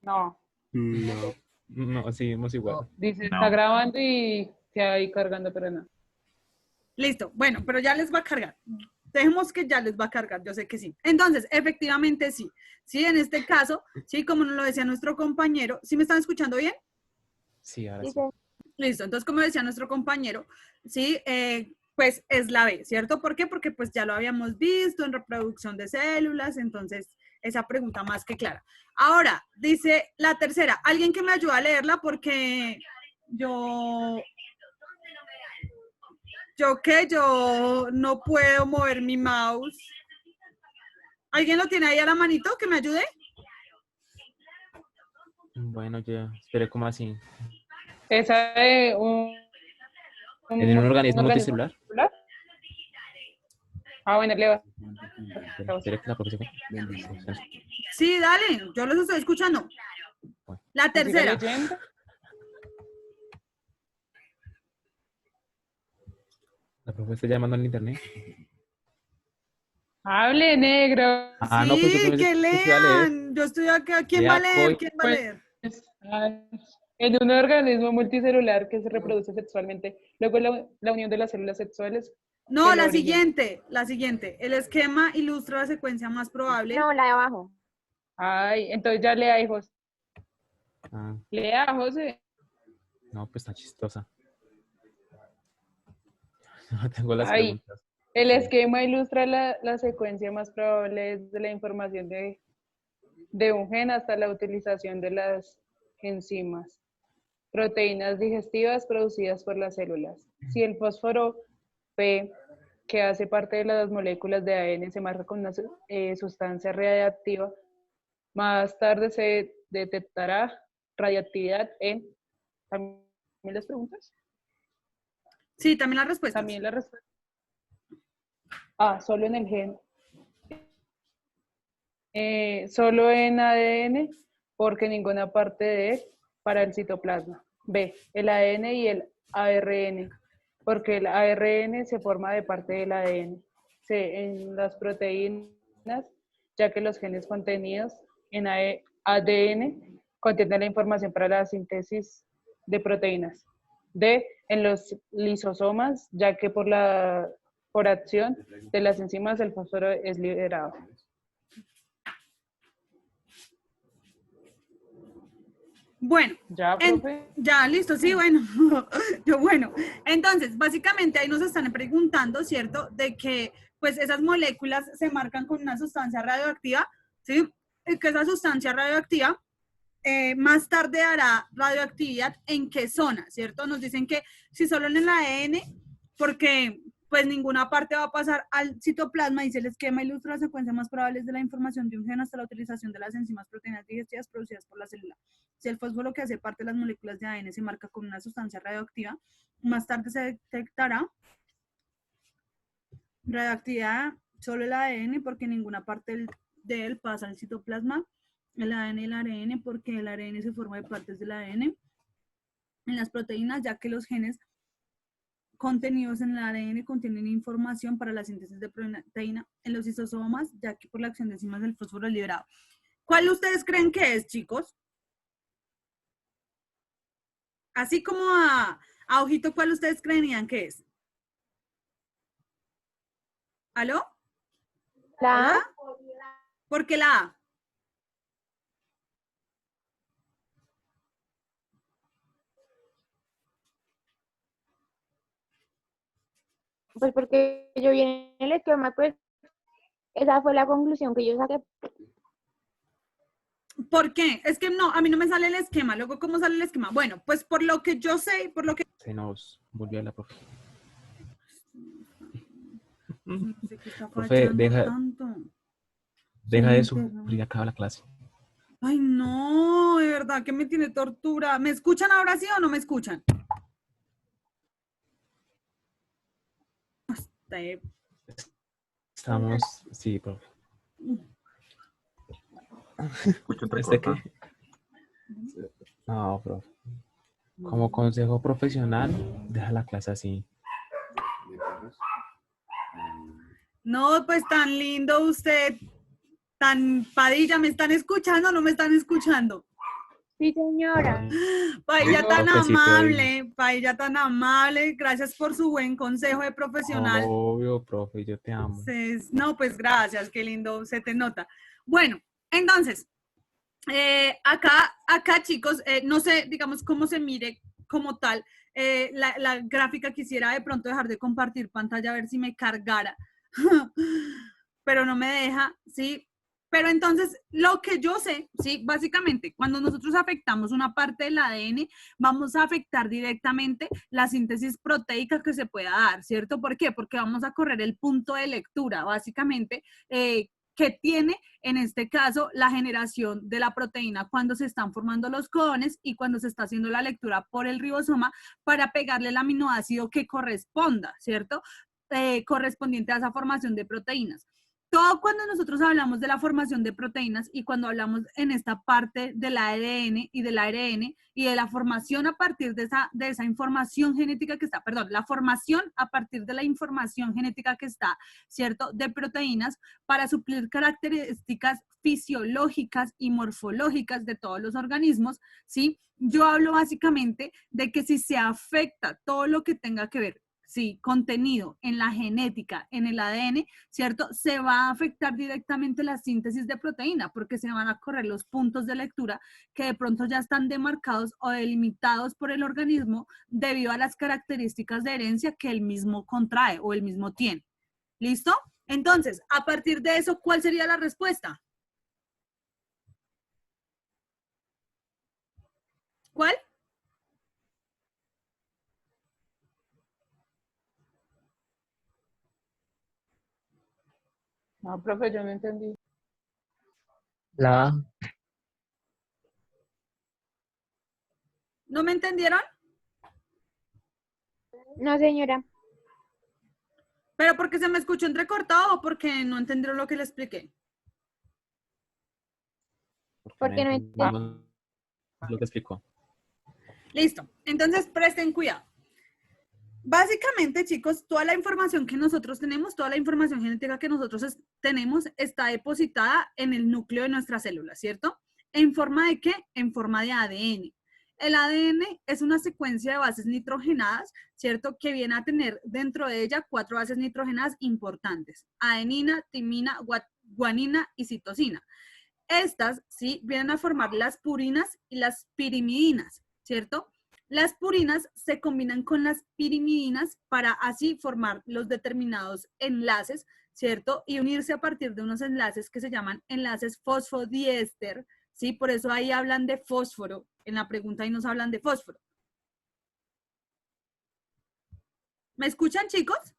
No. No. No, seguimos igual. Dice, No. está grabando y queda ahí cargando, pero no. Listo, bueno, pero ya les va a cargar. Dejemos que ya les va a cargar, yo sé que sí. Entonces, efectivamente sí. Sí, en este caso, sí, como nos lo decía nuestro compañero, ¿sí me están escuchando bien? Sí, ahora sí. Listo, entonces como decía nuestro compañero, sí, pues es la B, ¿cierto? ¿Por qué? Porque pues ya lo habíamos visto en reproducción de células, entonces esa pregunta más que clara. Ahora, dice la tercera, alguien que me ayude a leerla porque yo no puedo mover mi mouse. ¿Alguien lo tiene ahí a la manito que me ayude? Bueno, ya, espere, ¿cómo así? Esa de un ¿En un organismo multicelular? multicelular. Ah, bueno, Leo. Espere que la profesora. Sí, dale, yo los estoy escuchando. Bueno. La Siga tercera. leyendo. La profesora está llamando al internet. Hable, negro. Ah, no, pues yo Sí, pensé que que se iba a leer. lean. Yo estoy acá. ¿Quién Lea, va a leer? voy. ¿Quién va a leer? En un organismo multicelular que se reproduce sexualmente, luego la unión de las células sexuales. No, que lo la origen. siguiente, la siguiente. El esquema ilustra la secuencia más probable. No, la de abajo. Ay, entonces ya lea, hijos. Ah, Lea, José. no, pues está chistosa. No tengo las Ay, preguntas. el esquema ilustra la secuencia más probable de la información de un gen hasta la utilización de las enzimas, proteínas digestivas producidas por las células. Si el fósforo P, que hace parte de las moléculas de ADN, se marca con una sustancia radiactiva, más tarde se detectará radiactividad en... ¿También las preguntas? Sí, también las respuestas. También la respuesta. Ah, solo en el gen. Solo en ADN, porque ninguna parte de él para el citoplasma. B, el ADN y el ARN, porque el ARN se forma de parte del ADN. C, en las proteínas, ya que los genes contenidos en ADN contienen la información para la síntesis de proteínas. D, en los lisosomas, ya que por acción de las enzimas el fósforo es liberado. Bueno, Ya, profe. ya, listo, sí, bueno. Bueno, entonces, básicamente ahí nos están preguntando, ¿cierto? De que, pues, esas moléculas se marcan con una sustancia radioactiva, ¿sí? Y que esa sustancia radioactiva más tarde dará radioactividad en qué zona, ¿cierto? Nos dicen que si solo en el ADN, porque pues ninguna parte va a pasar al citoplasma, dice el esquema ilustra las secuencias más probables de la información de un gen hasta la utilización de las enzimas proteínas digestivas producidas por la célula. Si el fósforo que hace parte de las moléculas de ADN se marca con una sustancia radioactiva, más tarde se detectará radioactividad solo el ADN porque ninguna parte de él pasa al citoplasma, el ADN y el ARN porque el ARN se forma de partes del ADN, en las proteínas ya que los genes contenidos en el ADN contienen información para la síntesis de proteína, en los lisosomas ya que por la acción de enzimas del fósforo es liberado. ¿Cuál ustedes creen que es, chicos? Así como a ojito, ¿cuál ustedes creerían que es? ¿Aló? La ¿Hola? ¿Por qué la A? pues porque yo vi en el esquema, pues esa fue la conclusión que yo saqué. ¿Por qué? Es que no, a mí no me sale el esquema. Luego, ¿cómo sale el esquema? Bueno, pues por lo que yo sé, por lo que... Se nos volvió la profe. No sé qué está Profe, fallando tanto. deja de sufrir, acaba la clase. Ay, no, de verdad que me tiene tortura. ¿Me escuchan ahora sí o no me escuchan? Estamos, sí, profe. Escucho entrecortado. No, profe. Como consejo profesional, deja la clase así. No, pues tan lindo usted, tan Padilla, ¿me están escuchando o no me están escuchando? Sí, señora. Paella tan Profe, sí te oigo. amable, Paella tan amable. Gracias por su buen consejo de profesional. Obvio, profe, yo te amo. No, pues gracias, qué lindo, se te nota. Bueno, entonces, acá chicos, no sé, digamos, cómo se mire como tal la gráfica. Quisiera de pronto dejar de compartir pantalla a ver si me cargara, pero no me deja, ¿sí? Pero entonces, lo que yo sé, ¿sí? Básicamente, cuando nosotros afectamos una parte del ADN, vamos a afectar directamente la síntesis proteica que se pueda dar, ¿cierto? ¿Por qué? Porque vamos a correr el punto de lectura, básicamente, que tiene en este caso la generación de la proteína cuando se están formando los codones y cuando se está haciendo la lectura por el ribosoma para pegarle el aminoácido que corresponda, ¿cierto? Correspondiente a esa formación de proteínas. Todo cuando nosotros hablamos de la formación de proteínas y cuando hablamos en esta parte del ADN y del ARN y de la formación a partir de esa información genética que está, perdón, la formación a partir de la información genética que está, ¿cierto? De proteínas para suplir características fisiológicas y morfológicas de todos los organismos, ¿sí? Yo hablo básicamente de que si se afecta todo lo que tenga que ver, sí, contenido en la genética, en el ADN, ¿cierto? Se va a afectar directamente la síntesis de proteína porque se van a correr los puntos de lectura que de pronto ya están demarcados o delimitados por el organismo debido a las características de herencia que el mismo contrae o el mismo tiene. ¿Listo? Entonces, a partir de eso, ¿cuál sería la respuesta? ¿Cuál? No, profe, yo no entendí. La A. ¿No me entendieron? No, señora. ¿Pero porque se me escuchó entrecortado o porque no entendieron lo que le expliqué? Porque no entendimos lo que explicó. Listo. Entonces, presten cuidado. Básicamente, chicos, toda la información que nosotros tenemos, toda la información genética que nosotros tenemos está depositada en el núcleo de nuestras células, ¿cierto? ¿En forma de qué? En forma de ADN. El ADN es una secuencia de bases nitrogenadas, ¿cierto? Que viene a tener dentro de ella 4 bases nitrogenadas importantes: adenina, timina, guanina y citosina. Estas, ¿sí? Vienen a formar las purinas y las pirimidinas, ¿cierto? Las purinas se combinan con las pirimidinas para así formar los determinados enlaces, ¿cierto? Y unirse a partir de unos enlaces que se llaman enlaces fosfodiéster, ¿sí? Por eso ahí hablan de fósforo. En la pregunta ahí nos hablan de fósforo. ¿Me escuchan, chicos?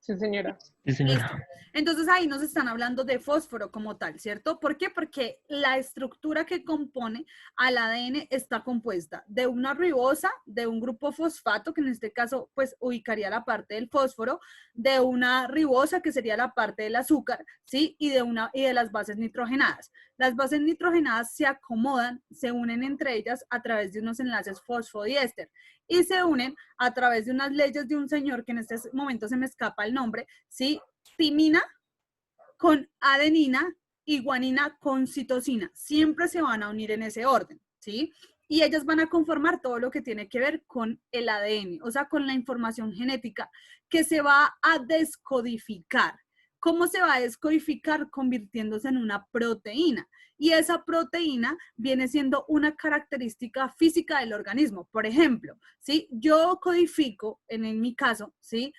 Sí, señora. Sí, señora. Listo. Entonces ahí nos están hablando de fósforo como tal, ¿cierto? ¿Por qué? Porque la estructura que compone al ADN está compuesta de una ribosa, de un grupo fosfato, que en este caso pues ubicaría la parte del fósforo, de una ribosa, que sería la parte del azúcar, ¿sí? Y de las bases nitrogenadas. Las bases nitrogenadas se acomodan, se unen entre ellas a través de unos enlaces fosfodiéster y se unen a través de unas leyes de un señor que en este momento se me escapa el nombre, ¿sí? Timina con adenina y guanina con citosina. Siempre se van a unir en ese orden, ¿sí? Y ellas van a conformar todo lo que tiene que ver con el ADN, o sea, con la información genética que se va a descodificar. ¿Cómo se va a descodificar? Convirtiéndose en una proteína. Y esa proteína viene siendo una característica física del organismo. Por ejemplo, ¿sí? Yo codifico, en mi caso, ¿sí?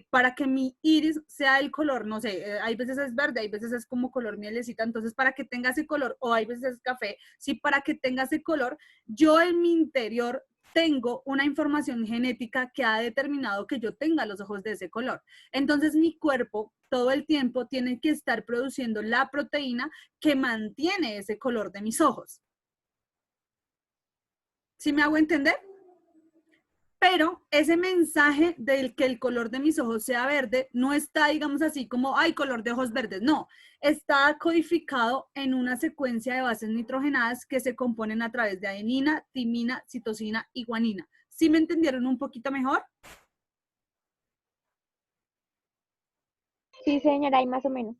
Para que mi iris sea el color, no sé, hay veces es verde, hay veces es como color mielecita, entonces para que tenga ese color, o hay veces es café, sí, para que tenga ese color, yo en mi interior tengo una información genética que ha determinado que yo tenga los ojos de ese color. Entonces mi cuerpo todo el tiempo tiene que estar produciendo la proteína que mantiene ese color de mis ojos. ¿Sí me hago entender? Pero ese mensaje del que el color de mis ojos sea verde no está, digamos así, como, ay, color de ojos verdes. No, está codificado en una secuencia de bases nitrogenadas que se componen a través de adenina, timina, citosina y guanina. ¿Sí me entendieron un poquito mejor? Sí, señora, hay más o menos.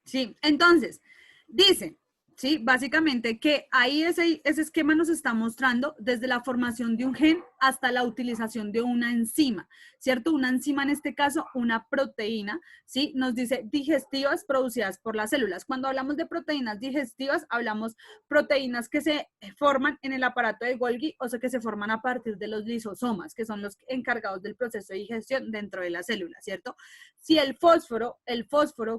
Sí, entonces, dice, ¿sí? Básicamente que ahí ese esquema nos está mostrando desde la formación de un gen hasta la utilización de una enzima, ¿cierto? Una enzima, en este caso, una proteína, ¿sí? Nos dice digestivas producidas por las células. Cuando hablamos de proteínas digestivas, hablamos proteínas que se forman en el aparato de Golgi, o sea, que se forman a partir de los lisosomas, que son los encargados del proceso de digestión dentro de la célula, ¿cierto? Si el fósforo,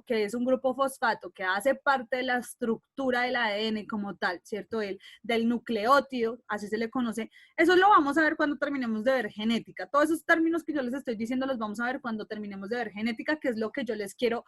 que es un grupo fosfato que hace parte de la estructura del ADN como tal, ¿cierto? Del nucleótido, así se le conoce, eso lo vamos a ver cuando terminemos de ver genética. Todos esos términos que yo les estoy diciendo los vamos a ver cuando terminemos de ver genética, que es lo que yo les quiero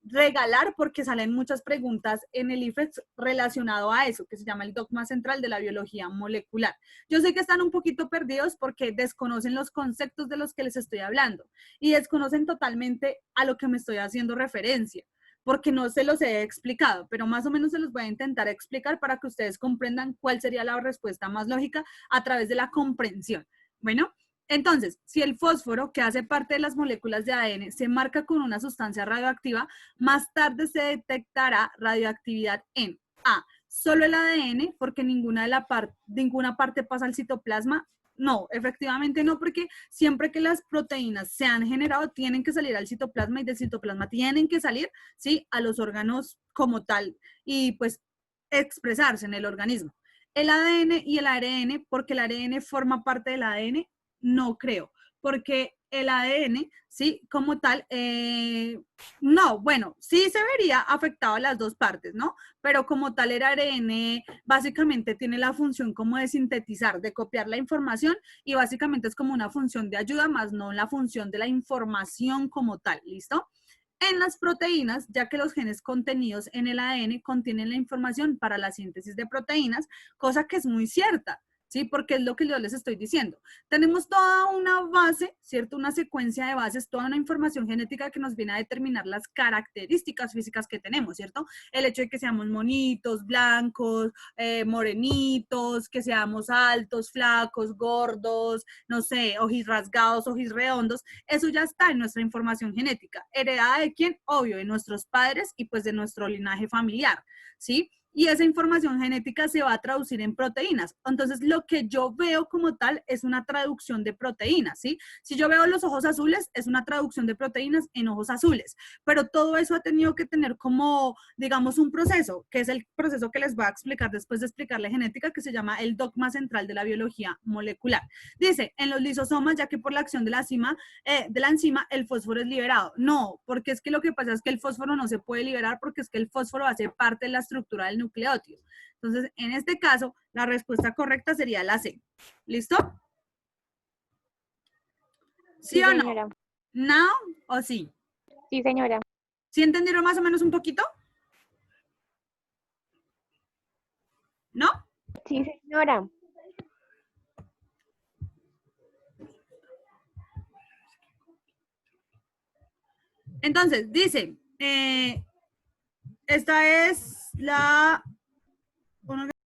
regalar porque salen muchas preguntas en el IFEX relacionado a eso, que se llama el dogma central de la biología molecular. Yo sé que están un poquito perdidos porque desconocen los conceptos de los que les estoy hablando y desconocen totalmente a lo que me estoy haciendo referencia, porque no se los he explicado, pero más o menos se los voy a intentar explicar para que ustedes comprendan cuál sería la respuesta más lógica a través de la comprensión. Bueno, entonces, si el fósforo, que hace parte de las moléculas de ADN, se marca con una sustancia radioactiva, más tarde se detectará radioactividad en A, solo el ADN, porque ninguna parte pasa al citoplasma. No, efectivamente no, porque siempre que las proteínas se han generado, tienen que salir al citoplasma y del citoplasma tienen que salir, ¿sí?, a los órganos como tal y pues expresarse en el organismo. El ADN y el ARN, porque el ARN forma parte del ADN, no creo, porque el ADN, ¿sí?, como tal, no, bueno, sí se vería afectado a las dos partes, ¿no? Pero como tal el ARN básicamente tiene la función como de sintetizar, de copiar la información y básicamente es como una función de ayuda, más no la función de la información como tal, ¿listo? En las proteínas, ya que los genes contenidos en el ADN contienen la información para la síntesis de proteínas, cosa que es muy cierta, ¿sí? Porque es lo que yo les estoy diciendo. Tenemos toda una base, ¿cierto? Una secuencia de bases, toda una información genética que nos viene a determinar las características físicas que tenemos, ¿cierto? El hecho de que seamos monitos, blancos, morenitos, que seamos altos, flacos, gordos, no sé, ojos rasgados, ojos redondos, eso ya está en nuestra información genética. ¿Heredada de quién? Obvio, de nuestros padres y pues de nuestro linaje familiar, ¿sí? Y esa información genética se va a traducir en proteínas. Entonces, lo que yo veo como tal es una traducción de proteínas, ¿sí? Si yo veo los ojos azules, es una traducción de proteínas en ojos azules. Pero todo eso ha tenido que tener como, digamos, un proceso, que es el proceso que les voy a explicar después de explicarle genética, que se llama el dogma central de la biología molecular. Dice, en los lisosomas, ya que por la acción de la enzima, el fósforo es liberado. No, porque es que lo que pasa es que el fósforo no se puede liberar porque es que el fósforo hace parte de la estructura del nucleótido. Entonces, en este caso, la respuesta correcta sería la C. ¿Listo? ¿Sí o no? señora. ¿No o sí? Sí, señora. ¿Sí entendieron más o menos un poquito? ¿No? Sí, señora. Entonces, dice, esta es la